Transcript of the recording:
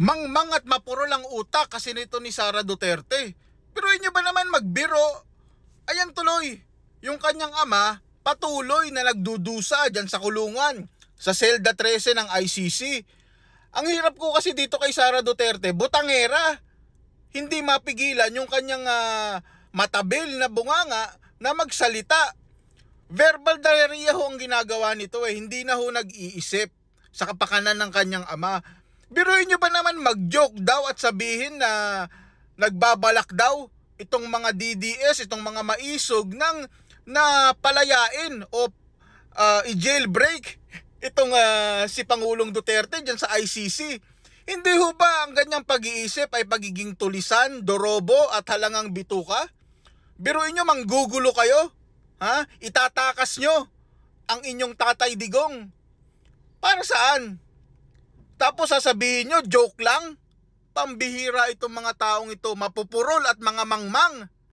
Mangmang at mapurol ang utak kasi nito ni Sara Duterte. Pero inyo ba naman magbiro? Ayan tuloy, yung kanyang ama patuloy na nagdudusa dyan sa kulungan, sa selda 13 ng ICC. Ang hirap ko kasi dito kay Sara Duterte, butangera. Hindi mapigilan yung kanyang matabil na bunganga na magsalita. Verbal diarrhea ho ang ginagawa nito hindi na ho nag-iisip sa kapakanan ng kanyang ama. Biruin nyo ba naman mag-joke daw at sabihin na nagbabalak daw itong mga DDS, itong mga maisog ng na palayain o i-jailbreak itong si Pangulong Duterte dyan sa ICC. Hindi ho ba ang ganyang pag-iisip ay pagiging tulisan, dorobo at halangang bituka? Biruin nyo manggugulo kayo? Itatakas nyo ang inyong tatay digong. Para saan? Tapos sasabihin nyo, joke lang? Pambihira itong mga taong ito, mapupurol at mga mangmang.